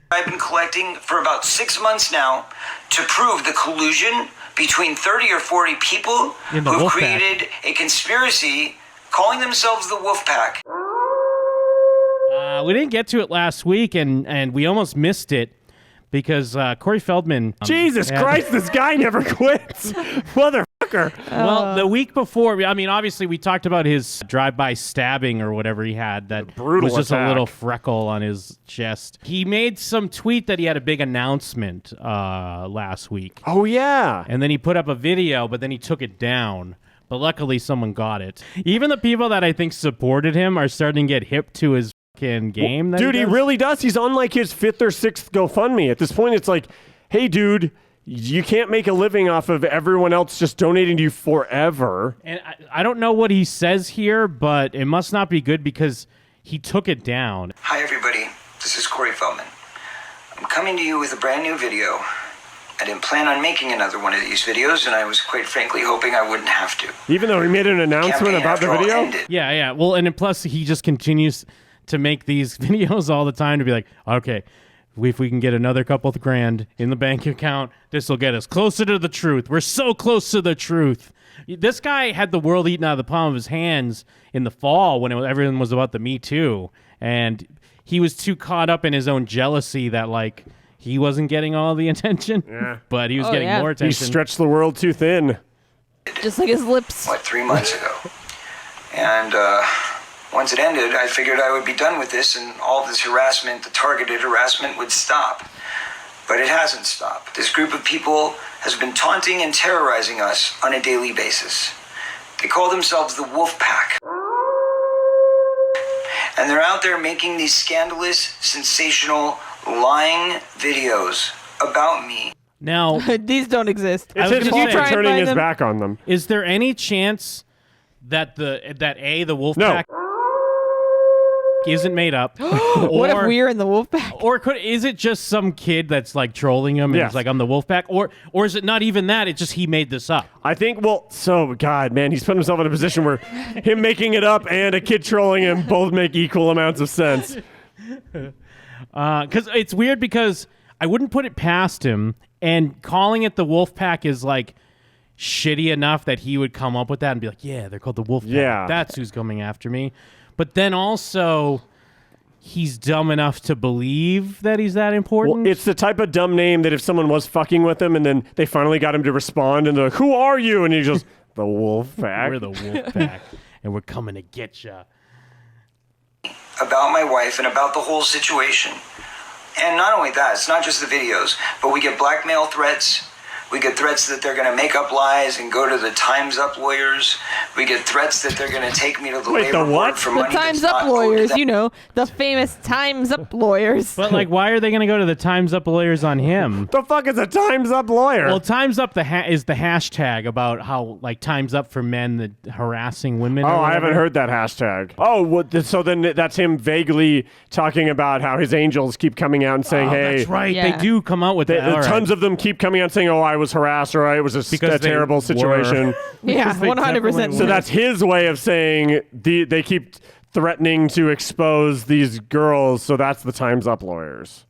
I've been collecting for about 6 months now to prove the collusion between 30 or 40 people who created a conspiracy calling themselves the Wolfpack. We didn't get to it last week, and we almost missed it because Corey Feldman... Jesus Christ, this guy never quits. Motherfucker. Well, the week before, I mean, obviously we talked about his drive-by stabbing or whatever he had that was just a little freckle on his chest. He made some tweet that he had a big announcement last week. Oh, yeah. And then he put up a video, but then he took it down. But luckily someone got it. Even the people that I think supported him are starting to get hip to his game. Dude, he really does. He's on like his 5th or 6th GoFundMe. At this point, it's like, hey, dude, you can't make a living off of everyone else just donating to you forever. And I don't know what he says here, but it must not be good because he took it down. Hi, everybody. This is Corey Feldman. I'm coming to you with a brand new video. I didn't plan on making another one of these videos, and I was quite frankly hoping I wouldn't have to. Even though he made an announcement about the video? Yeah. Well, and plus he just continues to make these videos all the time to be like, okay, if we can get another couple of grand in the bank account, this will get us closer to the truth. We're so close to the truth. This guy had the world eaten out of the palm of his hands in the fall when everything was about the Me Too, and he was too caught up in his own jealousy that, like, he wasn't getting all the attention, but he was getting more attention. He stretched the world too thin. Just like his lips. 3 months ago. And once it ended, I figured I would be done with this and all of this harassment, the targeted harassment, would stop. But it hasn't stopped. This group of people has been taunting and terrorizing us on a daily basis. They call themselves the Wolfpack. And they're out there making these scandalous, sensational, lying videos about me. Now, these don't exist. It's his fault for turning his back on them. Is there any chance that the Wolfpack isn't made up? What if we're in the Wolfpack? Or is it just some kid that's like trolling him and he's like, I'm the Wolfpack? Or is it not even that? It's just he made this up? I think, God, man, he's put himself in a position where him making it up and a kid trolling him both make equal amounts of sense. Because it's weird because I wouldn't put it past him, and calling it the Wolfpack is like shitty enough that he would come up with that and be like, yeah, they're called the Wolfpack. Yeah. That's who's coming after me. But then also, he's dumb enough to believe that he's that important. Well, it's the type of dumb name that if someone was fucking with him and then they finally got him to respond and they're like, who are you? And he goes, the Wolfpack. We're the Wolfpack, and we're coming to get you. About my wife and about the whole situation. And not only that, it's not just the videos, but we get blackmail threats. We get threats that they're going to make up lies and go to the Time's Up lawyers. We get threats that they're going to take me to the labor court for money. The Time's Up lawyers, you know, the famous Time's Up lawyers. But like, why are they going to go to the Time's Up lawyers on him? The fuck is a Time's Up lawyer? Well, Time's Up is the hashtag about how like Time's Up for men that harassing women. Oh, I haven't heard that hashtag. Oh, so then that's him vaguely talking about how his angels keep coming out and saying, hey. That's right. Yeah. They do come out with that. Tons of them keep coming out and saying, oh, I was harassed or it was a terrible situation. Yeah, 100%. So that's his way of saying they keep threatening to expose these girls, so that's the Time's Up lawyers.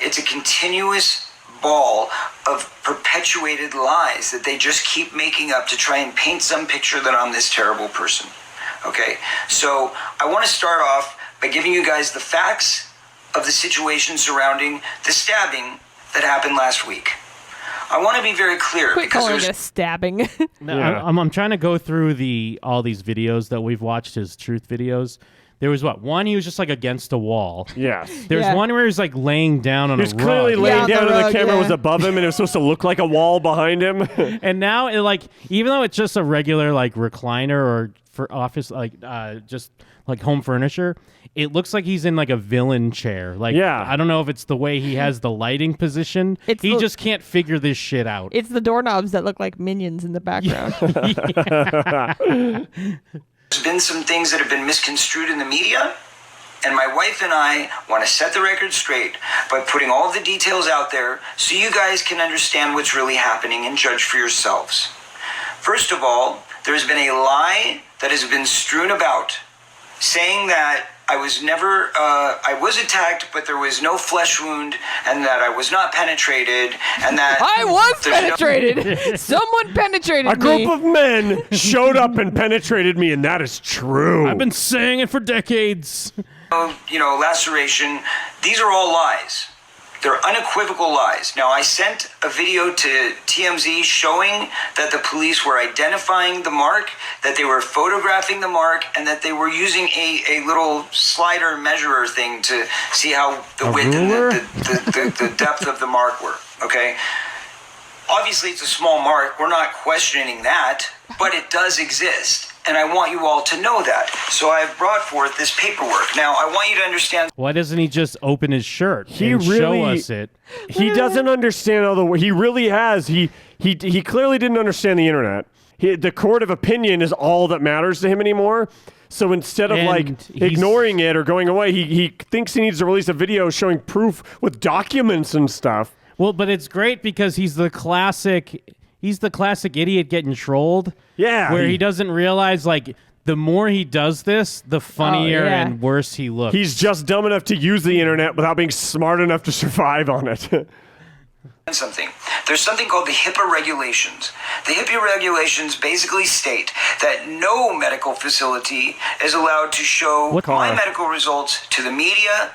It's a continuous ball of perpetuated lies that they just keep making up to try and paint some picture that I'm this terrible person. Okay, so I want to start off by giving you guys the facts of the situation surrounding the stabbing that happened last week. I want to be very clear. Quit calling it a stabbing. No, yeah. I'm trying to go through all these videos that we've watched, his truth videos. There was one, he was just like against a wall. Yes. There's one where he's like laying down on a rug. He was clearly laying down and the camera was above him and it was supposed to look like a wall behind him. And now, even though it's just a regular like recliner or for office, just like home furniture, it looks like he's in like a villain chair. Like, I don't know if it's the way he has the lighting position. He just can't figure this shit out. It's the doorknobs that look like minions in the background. There's been some things that have been misconstrued in the media, and my wife and I want to set the record straight by putting all of the details out there so you guys can understand what's really happening and judge for yourselves. First of all, there's been a lie that has been strewn about saying that I was never, I was attacked, but there was no flesh wound, and that I was not penetrated, and that I was there's penetrated. Someone penetrated A group me. of men showed up and penetrated me, and that is true. I've been saying it for decades. no, laceration. These are all lies. They're unequivocal lies. Now, I sent a video to TMZ showing that the police were identifying the mark, that they were photographing the mark, and that they were using a little slider measurer thing to see how the width ruler? and the depth of the mark were, okay? Obviously, it's a small mark. We're not questioning that, but it does exist. And I want you all to know that. So I've brought forth this paperwork. Now, I want you to understand. Why doesn't he just open his shirt He and show really- us it? He doesn't understand all the. He really has. He clearly didn't understand the internet. The court of opinion is all that matters to him anymore. So instead of And like he's- ignoring it or going away, he thinks he needs to release a video showing proof with documents and stuff. Well, but it's great because he's the classic idiot getting trolled. Yeah, Where he doesn't realize, like, the more he does this, the funnier yeah. and worse he looks. He's just dumb enough to use the internet without being smart enough to survive on it. Something. There's something called the HIPAA regulations. The HIPAA regulations basically state that no medical facility is allowed to show my medical results to the media,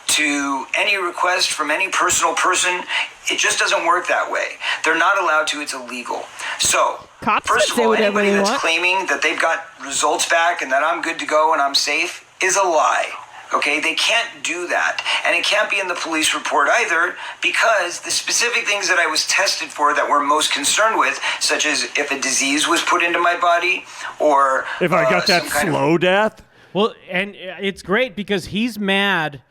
to any request from any personal person. It just doesn't work that way. They're not allowed to. It's illegal. So, Cops first can of say all, whatever anybody they that's want. claiming that they've got results back and that I'm good to go and I'm safe is a lie. Okay, they can't do that. And it can't be in the police report either, because the specific things that I was tested for that we're most concerned with, such as if a disease was put into my body or If I got that some kind of slow death, Well, and it's great because he's mad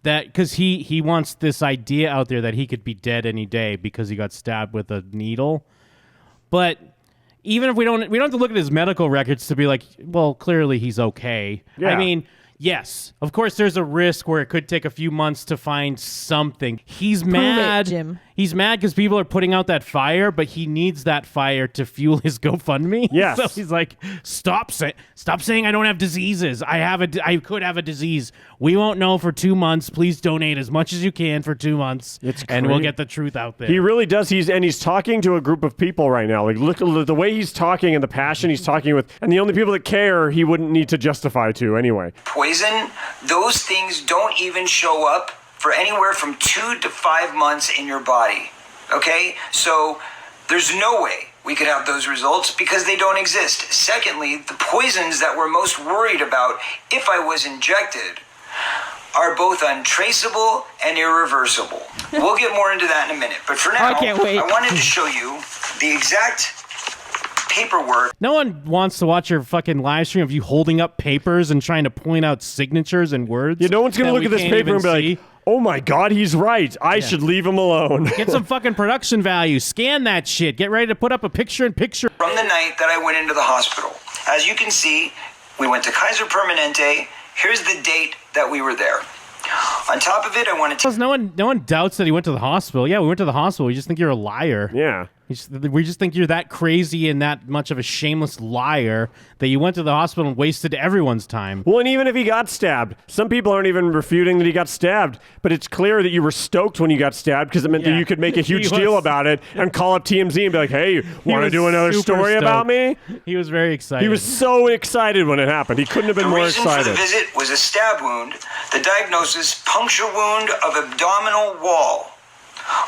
that because he wants this idea out there that he could be dead any day because he got stabbed with a needle. But even if we don't have to look at his medical records to be like, well, clearly he's okay. Yeah. I mean, yes, of course there's a risk where it could take a few months to find something. He's mad. Jim. He's mad because people are putting out that fire, but he needs that fire to fuel his GoFundMe. Yes. So he's like, stop saying I don't have diseases. I could have a disease. We won't know for 2 months. Please donate as much as you can for 2 months, and we'll crazy. get the truth out there. he really does. He's talking to a group of people right now. Like, look at the way he's talking and the passion he's talking with, and the only people that care he wouldn't need to justify to anyway. poison, those things don't even show up for anywhere from 2 to 5 months in your body. Okay? So there's no way we could have those results because they don't exist. Secondly, the poisons that we're most worried about if I was injected are both untraceable and irreversible. We'll get more into that in a minute. But for now, I can't wait. I wanted to show you the exact paperwork. No one wants to watch your fucking live stream of you holding up papers and trying to point out signatures and words. Yeah, no one's gonna that look we at this can't paper and even be see. like, "Oh my God, he's right. I should leave him alone." Get some fucking production value. Scan that shit. Get ready to put up a picture-in-picture. From the night that I went into the hospital. As you can see, we went to Kaiser Permanente. Here's the date that we were there. On top of it, I wanted to Plus, no one doubts that he went to the hospital. Yeah, we went to the hospital. We just think you're a liar. Yeah. We just think you're that crazy and that much of a shameless liar that you went to the hospital and wasted everyone's time. Well, and even if he got stabbed, some people aren't even refuting that he got stabbed, but it's clear that you were stoked when you got stabbed because it meant that Yeah. you could make a huge He deal want about it and call up TMZ and be like, "Hey, want to was do another super story about me?" He was very excited. He was so excited when it happened. He couldn't have been The more reason for the excited. visit was a stab wound, the diagnosis, puncture wound of abdominal wall.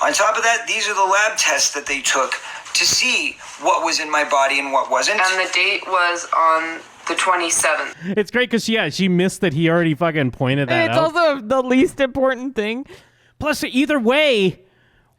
On top of that, these are the lab tests that they took to see what was in my body and what wasn't. And the date was on the 27th. It's great because she missed that he already fucking pointed that And it's out. also the least important thing. Plus, either way,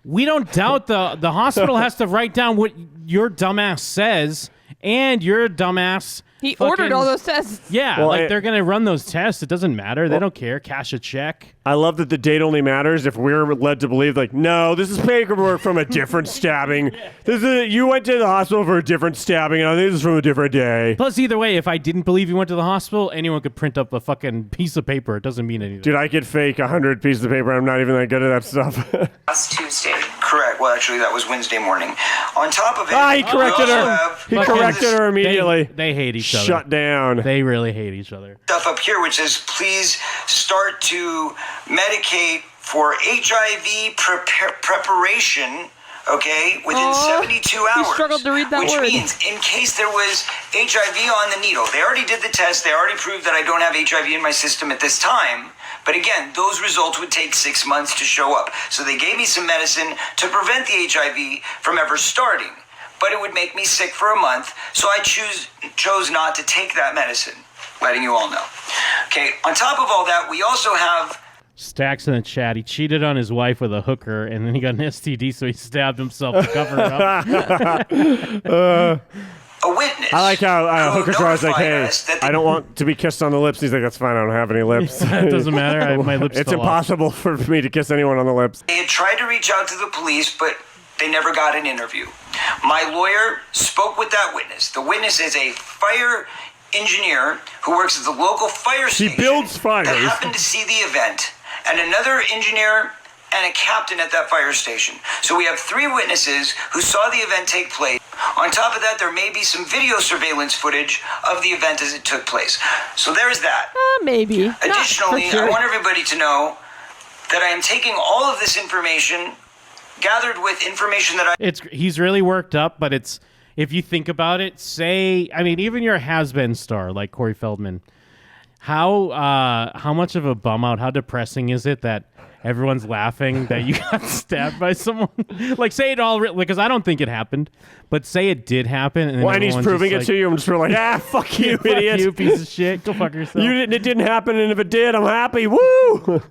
we don't doubt the hospital has to write down what your dumbass says, and your dumbass. He fucking- ordered all those tests. Yeah, Well, like they're gonna run those tests. It doesn't matter. They don't care. Cash a check. I love that the date only matters if we're led to believe, like, no, this is paperwork from a different stabbing. You went to the hospital for a different stabbing, and I think this is from a different day. Plus, either way, if I didn't believe you went to the hospital, anyone could print up a fucking piece of paper. It doesn't mean anything. Dude, I could fake 100 pieces of paper. I'm not even that good at that stuff. Last Tuesday. Correct. Well, actually, that was Wednesday morning. On top of it, he corrected we also her. have He all corrected this her immediately. They hate each other. Shut down. They really hate each other. stuff up here which says, please start to medicate for HIV preparation, okay, within 72 hours. struggled to read that which word. means in case there was HIV on the needle. They already did the test. They already proved that I don't have HIV in my system at this time. But again, those results would take 6 months to show up. So they gave me some medicine to prevent the HIV from ever starting. But it would make me sick for a month, so I chose not to take that medicine, letting you all know. Okay, on top of all that, we also have Stacks in the chat. He cheated on his wife with a hooker, and then he got an STD, so he stabbed himself to cover it up. a witness. I like how who Hooker's always like, notified hey, us that the I don't want to be kissed on the lips. He's like, that's fine. I don't have any lips. It doesn't matter. My lips It's fell off. impossible for me to kiss anyone on the lips. They had tried to reach out to the police, but they never got an interview. My lawyer spoke with that witness. The witness is a fire engineer who works at the local fire station. builds fires. That happened to see the event, and another engineer and a captain at that fire station. So we have 3 witnesses who saw the event take place. On top of that, there may be some video surveillance footage of the event as it took place. So there's that. Maybe. Additionally, Not for sure. I want everybody to know that I am taking all of this information gathered with information that I He's really worked up, but it's, if you think about it, even your has-been star like Corey Feldman, how much of a bum out, how depressing is it that everyone's laughing that you got stabbed by someone? Like, say it all, because I don't think it happened, but say it did happen. And, Well, and he's proving it to you. I'm just like, fuck you, idiot. You piece of shit. Go fuck yourself. It didn't happen, and if it did, I'm happy. Woo!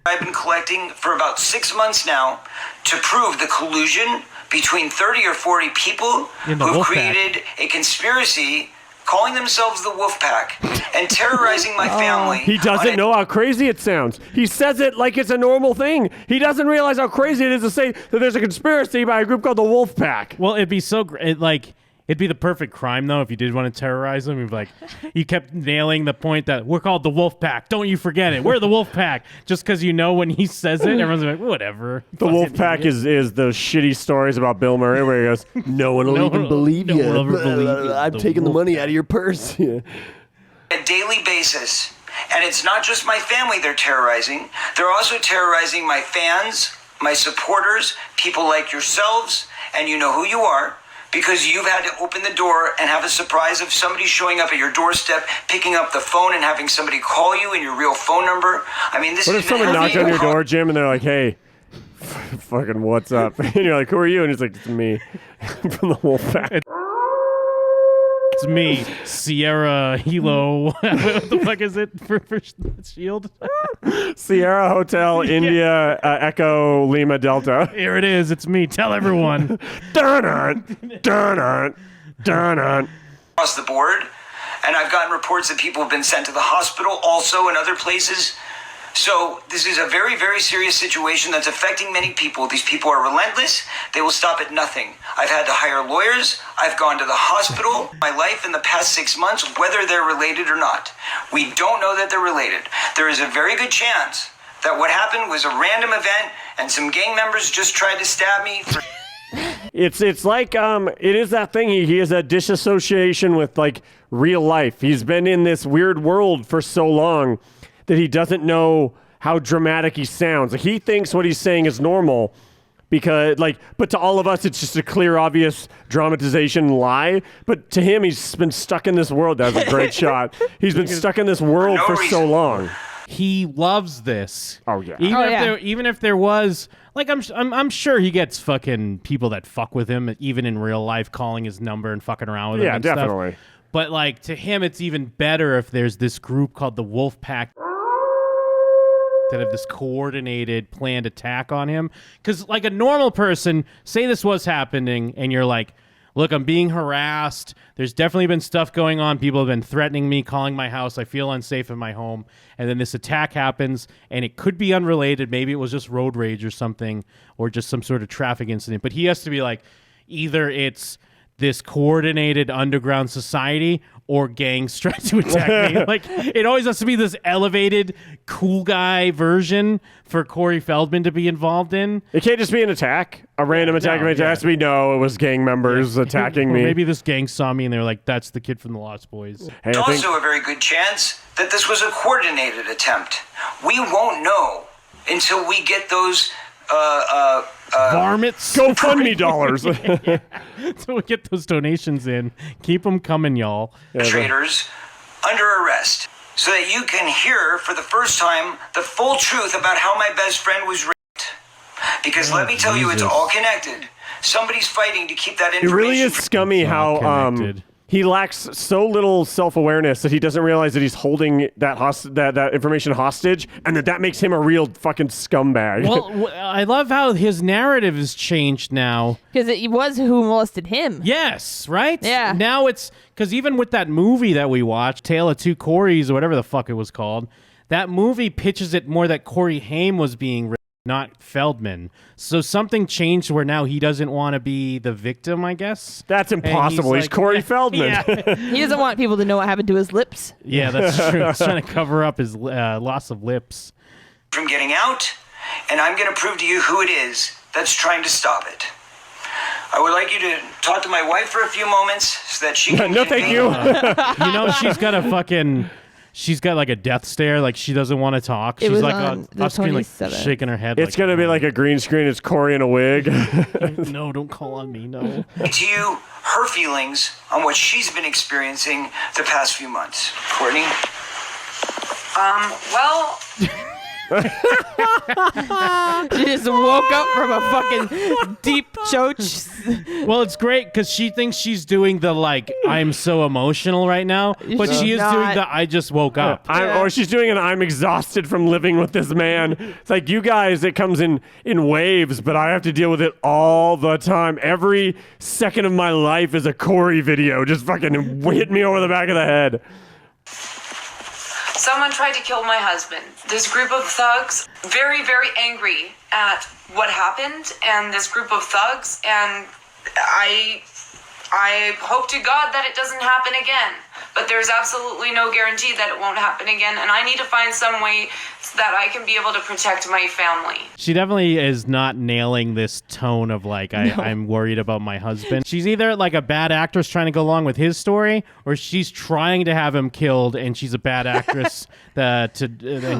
I've been collecting for about 6 months now to prove the collusion between 30 or 40 people In the who've Wolfpack. created a conspiracy calling themselves the Wolfpack and terrorizing my family. He doesn't know how crazy it sounds. He says it like it's a normal thing. He doesn't realize how crazy it is to say that there's a conspiracy by a group called the Wolfpack. Well, it'd be so great. It'd be the perfect crime, though, if you did want to terrorize them. You'd be like, you kept nailing the point that we're called the Wolfpack. Don't you forget it. We're the Wolfpack. Just because you know when he says it, everyone's like, whatever. The Wolfpack is the shitty stories about Bill Murray where he goes, no one will No even one- believe no you. one will ever believe you. I'm The taking the money Wolfpack. out of your purse. Yeah. a daily basis. And it's not just my family they're terrorizing. They're also terrorizing my fans, my supporters, people like yourselves, and you know who you are, because you've had to open the door and have a surprise of somebody showing up at your doorstep, picking up the phone and having somebody call you in your real phone number. I mean, this What has if been someone knocked heavy. on your door, Jim, and they're like, hey, fucking what's up? And you're like, who are you? And he's like, it's me from the Wolfpack. It's me, Sierra Hilo. What the fuck is it for Shield? Sierra Hotel, India, Echo, Lima, Delta. Here it is. It's me. Tell everyone. Dun-dun, dun-dun, dun-dun. Across the board, and I've gotten reports that people have been sent to the hospital also in other places. So this is a very, very serious situation that's affecting many people. These people are relentless. They will stop at nothing. I've had to hire lawyers. I've gone to the hospital. My life in the past 6 months, whether they're related or not. We don't know that they're related. There is a very good chance that what happened was a random event and some gang members just tried to stab me for It's like it is that thing. He has a disassociation with like real life. He's been in this weird world for so long that he doesn't know how dramatic he sounds. Like, he thinks what he's saying is normal because but to all of us it's just a clear, obvious dramatization lie. But to him, he's been stuck in this world. That was a great shot. He's been stuck in this world for so long. He loves this. Oh, yeah. Even if there was, like, I'm sure he gets fucking people that fuck with him, even in real life, calling his number and fucking around with him. Yeah, and stuff. definitely. But like to him, it's even better if there's this group called the Wolfpack that have this coordinated, planned attack on him. Because like a normal person, say this was happening, and you're like, look, I'm being harassed. There's definitely been stuff going on. People have been threatening me, calling my house. I feel unsafe in my home. And then this attack happens, and it could be unrelated. Maybe it was just road rage or something, or just some sort of traffic incident. But he has to be like, either it's this coordinated underground society or gangs try to attack me. Like, it always has to be this elevated, cool guy version for Corey Feldman to be involved in. It can't just be an attack, a random attack. It has to be, no, it was gang members attacking Or me. maybe this gang saw me and they were like, that's the kid from the Lost Boys. Hey, There's I think, also a very good chance that this was a coordinated attempt. We won't know until we get those Varmints. GoFundMe dollars. So we get those donations in. Keep them coming, y'all. perpetrators under arrest so that you can hear for the first time the full truth about how my best friend was raped. Because let me tell you, it's Jesus. all connected. Somebody's fighting to keep that It information. really is scummy It's all how connected. he lacks so little self-awareness that he doesn't realize that he's holding that information hostage, and that makes him a real fucking scumbag. Well, I love how his narrative has changed now. Because it was who molested him. Yes, right? Yeah. Now it's because even with that movie that we watched, Tale of Two Corys or whatever the fuck it was called, that movie pitches it more that Corey Haim was being raped, not Feldman. So something changed where now he doesn't want to be the victim, I guess. That's And impossible. He's like, Corey Feldman. Yeah. He doesn't want people to know what happened to his lips. Yeah, that's true. He's trying to cover up his loss of lips. from getting out, and I'm going to prove to you who it is that's trying to stop it. I would like you to talk to my wife for a few moments so that she can No, thank you. You know, she's got like a death stare, like she doesn't want to talk. She's was like on the off screen, like 27th. shaking her head. It's going to be like a green screen. It's Corey in a wig. no, don't call on me, no. to you her feelings on what she's been experiencing the past few months. Courtney? Well, She just woke up from a fucking deep choke. Well, it's great because she thinks she's doing the like I'm so emotional right now, but She's she is not. doing the I just woke up. Or she's doing an I'm exhausted from living with this man. It's like, you guys, it comes in waves, but I have to deal with it all the time. Every second of my life is a Corey video. Just fucking hit me over the back of the head. someone tried to kill my husband. This group of thugs, very, very angry at what happened, and this group of thugs, and I hope to God that it doesn't happen again. But there's absolutely no guarantee that it won't happen again, and I need to find some way that I can be able to protect my family. She definitely is not nailing this tone of like I'm worried about my husband. She's either like a bad actress trying to go along with his story, or she's trying to have him killed, and she's a bad actress and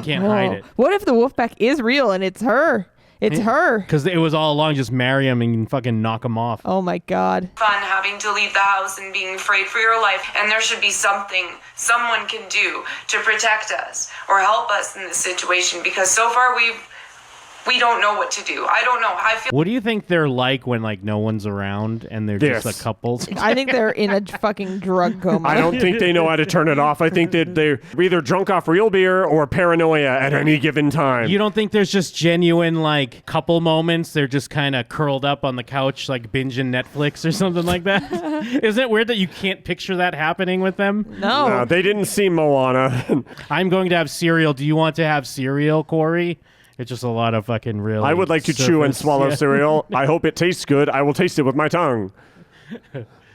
can't hide it. What if the Wolfpack is real and it's her? It's her. Because it was all along just marry him and fucking knock him off. Oh my God. Fun having to leave the house and being afraid for your life, and there should be something someone can do to protect us or help us in this situation, because so far we don't know what to do. I don't know. I feel What do you think they're like when like no one's around and they're just Yes. a couple? I think they're in a fucking drug coma. I don't think they know how to turn it off. I think that they're either drunk off real beer or paranoia at any given time. You don't think there's just genuine like couple moments? They're just kind of curled up on the couch like binging Netflix or something like that? Isn't it weird that you can't picture that happening with them? No. They didn't see Moana. I'm going to have cereal. Do you want to have cereal, Corey? It's just a lot of fucking real. I would like to chew and swallow cereal. I hope it tastes good. I will taste it with my tongue.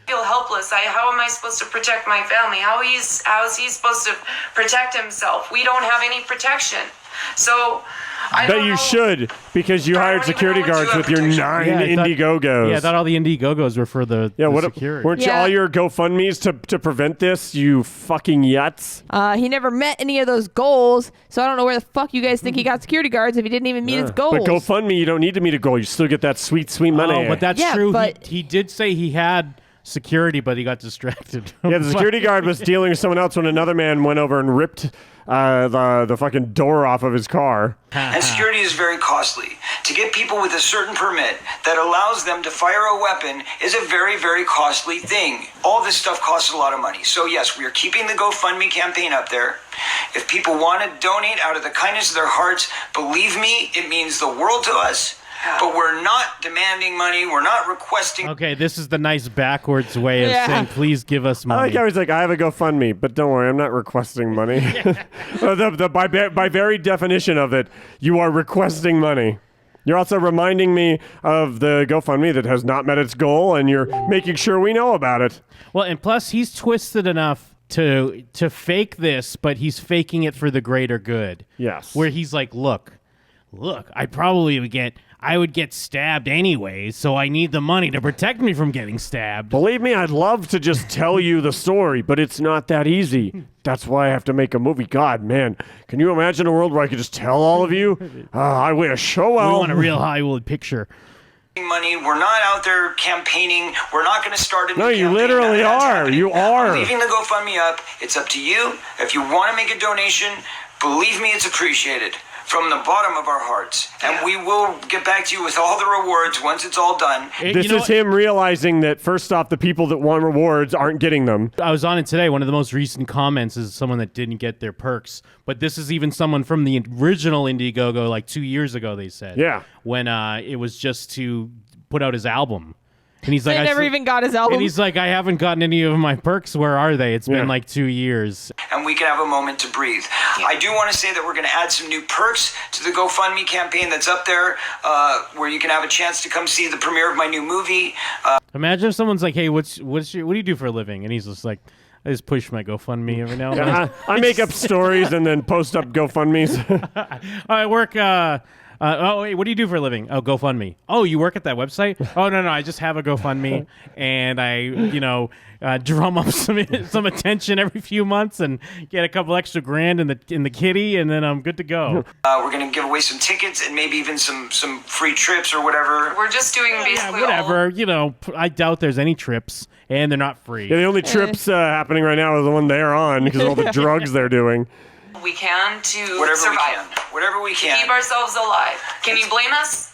feel helpless. How am I supposed to protect my family? How is he supposed to protect himself? We don't have any protection. So I Bet don't you know. should, because you I hired don't even security know what you guards have with your protection. 9 Yeah, I thought- Indiegogos. Yeah, I thought all the Indiegogos were for the security. Weren't you Yeah. all your GoFundMes to prevent this, you fucking yuts? He never met any of those goals, so I don't know where the fuck you guys think he got security guards if he didn't even meet his goals. But GoFundMe, you don't need to meet a goal. You still get that sweet, sweet money. Oh, but that's Yeah, true. but- He did say he had security, but he got distracted. yeah, the security guard was dealing with someone else when another man went over and ripped the fucking door off of his car. And security is very costly. To get people with a certain permit that allows them to fire a weapon is a very, very costly thing. All this stuff costs a lot of money. So yes, we are keeping the GoFundMe campaign up there. If people want to donate out of the kindness of their hearts, believe me, it means the world to us. But we're not demanding money. We're not requesting. Okay, this is the nice backwards way of Yeah. saying, please give us I money. like how he's like, I have a GoFundMe, but don't worry, I'm not requesting money. By very definition of it, you are requesting money. You're also reminding me of the GoFundMe that has not met its goal, and you're making sure we know about it. Well, and plus he's twisted enough to fake this, but he's faking it for the greater good. Yes. Where he's like, look, I would get stabbed anyway, so I need the money to protect me from getting stabbed. Believe me, I'd love to just tell you the story, but it's not that easy. That's why I have to make a movie. God, man, can you imagine a world where I could just tell all of you? I wish. Oh, well. We want a real Hollywood picture. Money. We're not out there campaigning. We're not going to start a new No, you campaign. literally None of that's are. happening. You are. I'm leaving the GoFundMe up. It's up to you. If you want to make a donation, believe me, it's appreciated from the bottom of our hearts. And we will get back to you with all the rewards once it's all done. This is him realizing that, first off, the people that want rewards aren't getting them. I was on it today. One of the most recent comments is someone that didn't get their perks. But this is even someone from the original Indiegogo, like 2 years ago, they said. Yeah. When it was just to put out his album. And he's They like, never even got his album. And he's like, I haven't gotten any of my perks. Where are they? It's been like 2 years. And we can have a moment to breathe. I do want to say that we're going to add some new perks to the GoFundMe campaign that's up there, where you can have a chance to come see the premiere of my new movie. Imagine if someone's like, hey, what do you do for a living? And he's just like, I just push my GoFundMe every now and then. Yeah, I make up stories and then post up GoFundMes. I work. Oh, wait, what do you do for a living? Oh, GoFundMe. Oh, you work at that website? Oh, no, I just have a GoFundMe, and I, drum up some attention every few months and get a couple extra grand in the kitty, and then I'm good to go. We're going to give away some tickets and maybe even some free trips or whatever. We're just doing basically whatever. I doubt there's any trips, and they're not free. Yeah, the only trips happening right now are the one they're on because of all the drugs they're doing. we can to Whatever survive. Whatever we can. Keep ourselves alive. Can you blame us?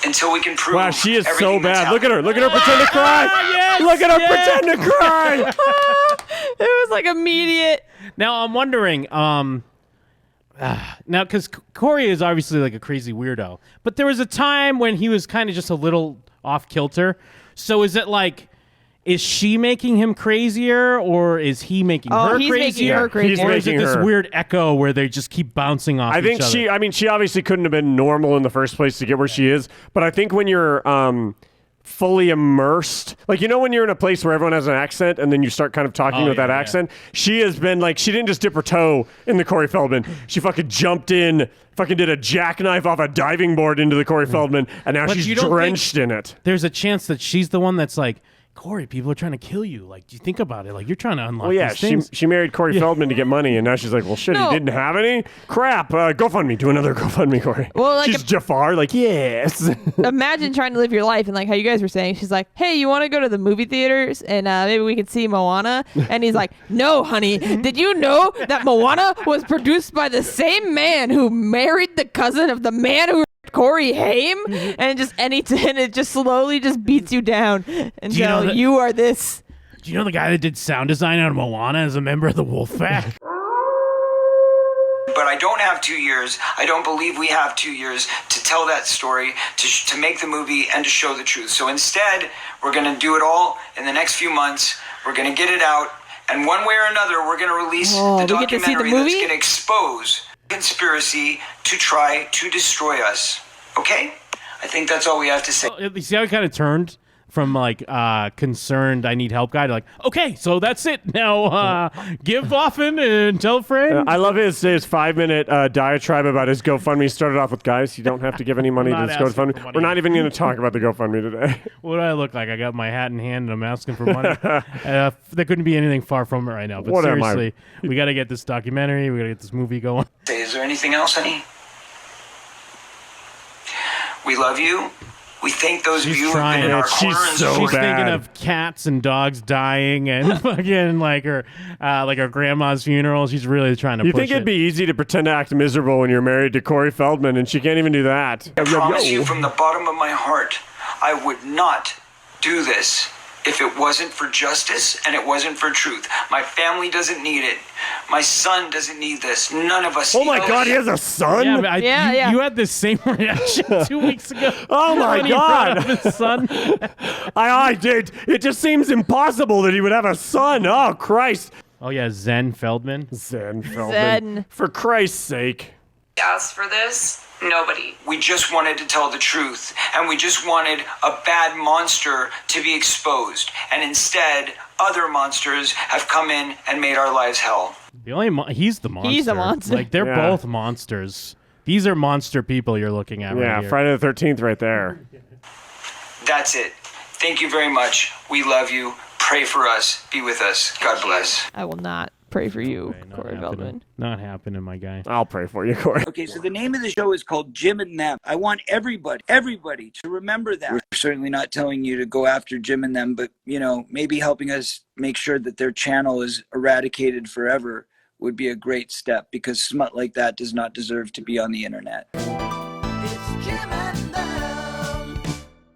Until we can prove. Wow, she is so everything that's bad. Look at her. happened. Look at her pretend to cry. Yes, Look at her yes. pretend to cry. It was like immediate. Now I'm wondering, now because Corey is obviously like a crazy weirdo, but there was a time when he was kind of just a little off kilter. So is it like, is she making him crazier, or is he making her he's crazier? making her crazier. He's Or is it making this her. weird echo where they just keep bouncing off I each think other? she obviously couldn't have been normal in the first place to get where she is. But I think when you're fully immersed, like, when you're in a place where everyone has an accent and then you start kind of talking with that accent, she has been like, she didn't just dip her toe in the Corey Feldman. She fucking jumped in, fucking did a jackknife off a diving board into the Corey Feldman, and now But she's you don't drenched in it. There's a chance that she's the one that's like, Corey, people are trying to kill you. Like, do you think about it? Like, you're trying to unlock Well, yeah, these things. she married Corey Feldman to get money, and now she's like, well, shit, No. he didn't have any? Crap, GoFundMe, do another GoFundMe, Corey. Well, like she's Jafar, like, yes. Imagine trying to live your life, and like how you guys were saying, she's like, hey, you want to go to the movie theaters and maybe we can see Moana? And he's like, no, honey, did you know that Moana was produced by the same man who married the cousin of the man who Corey Haim? And it just slowly just beats you down until you are this. Do you know the guy that did sound design on Moana is a member of the Wolfpack? But I don't have 2 years. I don't believe we have 2 years to tell that story, to make the movie, and to show the truth. So instead, we're going to do it all in the next few months. We're going to get it out. And one way or another, we're going to release the we get to see the documentary that's movie? going to expose conspiracy to try to destroy us. Okay? I think that's all we have to say. You see how he kind of turned from like concerned, I need help guy to like, okay, so that's it. Now give often and tell a friend. I love his 5-minute diatribe about his GoFundMe. Started off with, guys, you don't have to give any money to I'm this not asking for GoFundMe. money. We're not even going to talk about the GoFundMe today. What do I look like? I got my hat in hand and I'm asking for money. There couldn't be anything far from it right now. But What am I? seriously, we got to get this documentary. We got to get this movie going. Is there anything else, honey? We love you. We thank those of She's you who have been in trying. our She's corner and so She's support. bad. thinking of cats and dogs dying and fucking like her grandma's funeral. She's really trying to You push think it'd be easy to pretend to act miserable when you're married to Corey Feldman, and she can't even do that. I promise you from the bottom of my heart, I would not do this if it wasn't for justice and it wasn't for truth. My family doesn't need it. My son doesn't need this. None of us Oh need my this. God, he has a son? Yeah, but Yeah. You had the same reaction 2 weeks ago. Oh my when he brought God. up his son. I did. It just seems impossible that he would have a son. Oh, Christ. Oh yeah, Zen Feldman. Zen Feldman. Zen. For Christ's sake. Asked for this. Nobody. We just wanted to tell the truth, and we just wanted a bad monster to be exposed. And instead, other monsters have come in and made our lives hell. He's the monster. He's a monster. Like, they're Yeah. both monsters. These are monster people you're looking at right Yeah, here. Friday the 13th right there. That's it. Thank you very much. We love you. Pray for us. Be with us. God bless. I will not pray for you, Not Corey happening. Feldman. Not happening, my guy. I'll pray for you, Corey. Okay, so the name of the show is called Jim and Them. I want everybody to remember that. We're certainly not telling you to go after Jim and them, but, maybe helping us make sure that their channel is eradicated forever would be a great step, because smut like that does not deserve to be on the internet. It's Jim and